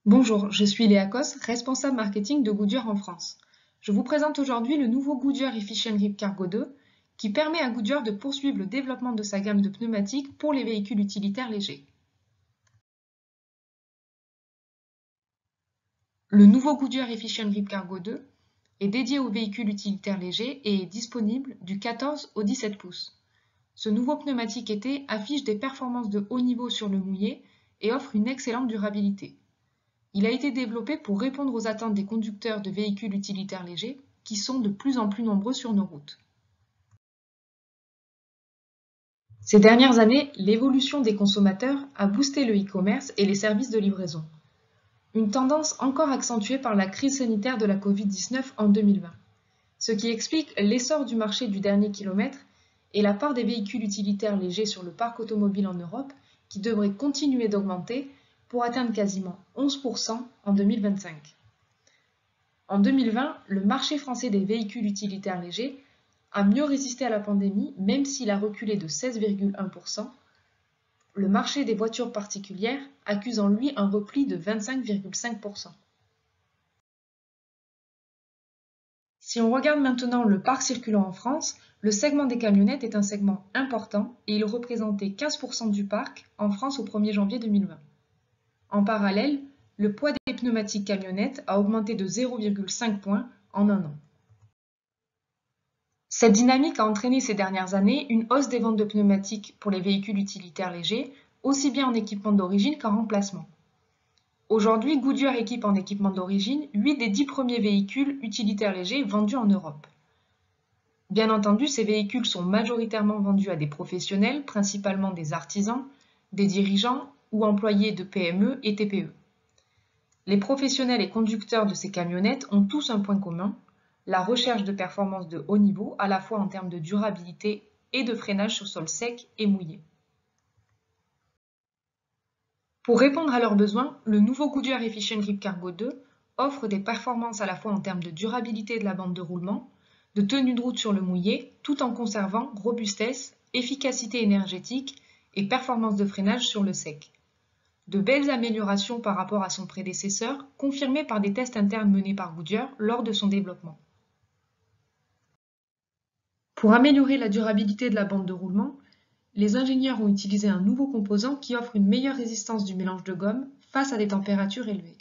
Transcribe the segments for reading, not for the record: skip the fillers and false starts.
Bonjour, je suis Léa Cos, responsable marketing de Goodyear en France. Je vous présente aujourd'hui le nouveau Goodyear Efficient Grip Cargo 2 qui permet à Goodyear de poursuivre le développement de sa gamme de pneumatiques pour les véhicules utilitaires légers. Le nouveau Goodyear Efficient Grip Cargo 2 est dédié aux véhicules utilitaires légers et est disponible du 14 au 17 pouces. Ce nouveau pneumatique été affiche des performances de haut niveau sur le mouillé et offre une excellente durabilité. Il a été développé pour répondre aux attentes des conducteurs de véhicules utilitaires légers qui sont de plus en plus nombreux sur nos routes. Ces dernières années, l'évolution des consommateurs a boosté le e-commerce et les services de livraison. Une tendance encore accentuée par la crise sanitaire de la Covid-19 en 2020, ce qui explique l'essor du marché du dernier kilomètre et la part des véhicules utilitaires légers sur le parc automobile en Europe qui devrait continuer d'augmenter pour atteindre quasiment 11% en 2025. En 2020, le marché français des véhicules utilitaires légers a mieux résisté à la pandémie, même s'il a reculé de 16,1%. Le marché des voitures particulières accuse en lui un repli de 25,5%. Si on regarde maintenant le parc circulant en France, le segment des camionnettes est un segment important et il représentait 15% du parc en France au 1er janvier 2020. En parallèle, le poids des pneumatiques camionnettes a augmenté de 0,5 points en un an. Cette dynamique a entraîné ces dernières années une hausse des ventes de pneumatiques pour les véhicules utilitaires légers, aussi bien en équipement d'origine qu'en remplacement. Aujourd'hui, Goodyear équipe en équipement d'origine 8 des 10 premiers véhicules utilitaires légers vendus en Europe. Bien entendu, ces véhicules sont majoritairement vendus à des professionnels, principalement des artisans, des dirigeants ou employés de PME et TPE. Les professionnels et conducteurs de ces camionnettes ont tous un point commun, la recherche de performances de haut niveau, à la fois en termes de durabilité et de freinage sur sol sec et mouillé. Pour répondre à leurs besoins, le nouveau Goodyear Efficient Grip Cargo 2 offre des performances à la fois en termes de durabilité de la bande de roulement, de tenue de route sur le mouillé, tout en conservant robustesse, efficacité énergétique et performance de freinage sur le sec. De belles améliorations par rapport à son prédécesseur, confirmées par des tests internes menés par Goodyear lors de son développement. Pour améliorer la durabilité de la bande de roulement, les ingénieurs ont utilisé un nouveau composant qui offre une meilleure résistance du mélange de gomme face à des températures élevées.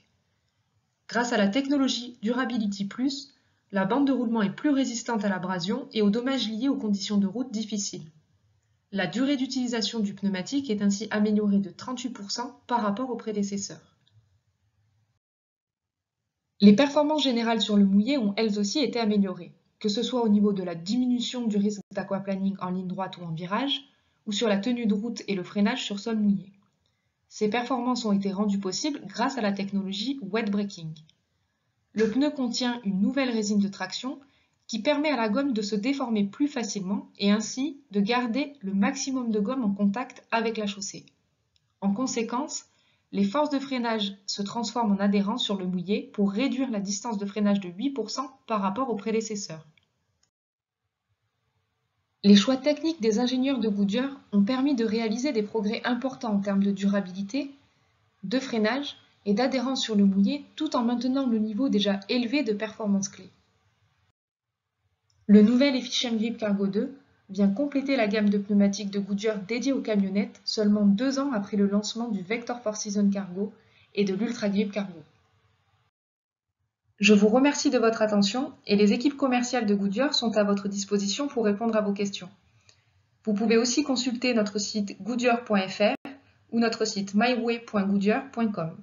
Grâce à la technologie Durability Plus, la bande de roulement est plus résistante à l'abrasion et aux dommages liés aux conditions de route difficiles. La durée d'utilisation du pneumatique est ainsi améliorée de 38% par rapport au prédécesseur. Les performances générales sur le mouillé ont elles aussi été améliorées, que ce soit au niveau de la diminution du risque d'aquaplaning en ligne droite ou en virage, ou sur la tenue de route et le freinage sur sol mouillé. Ces performances ont été rendues possibles grâce à la technologie Wet Braking. Le pneu contient une nouvelle résine de traction qui permet à la gomme de se déformer plus facilement et ainsi de garder le maximum de gomme en contact avec la chaussée. En conséquence, les forces de freinage se transforment en adhérence sur le mouillé pour réduire la distance de freinage de 8% par rapport au prédécesseur. Les choix techniques des ingénieurs de Goodyear ont permis de réaliser des progrès importants en termes de durabilité, de freinage et d'adhérence sur le mouillé tout en maintenant le niveau déjà élevé de performance clé. Le nouvel Efficient Grip Cargo 2 vient compléter la gamme de pneumatiques de Goodyear dédiée aux camionnettes seulement 2 ans après le lancement du Vector 4 Season Cargo et de l'Ultra Grip Cargo. Je vous remercie de votre attention et les équipes commerciales de Goodyear sont à votre disposition pour répondre à vos questions. Vous pouvez aussi consulter notre site goodyear.fr ou notre site myway.goodyear.com.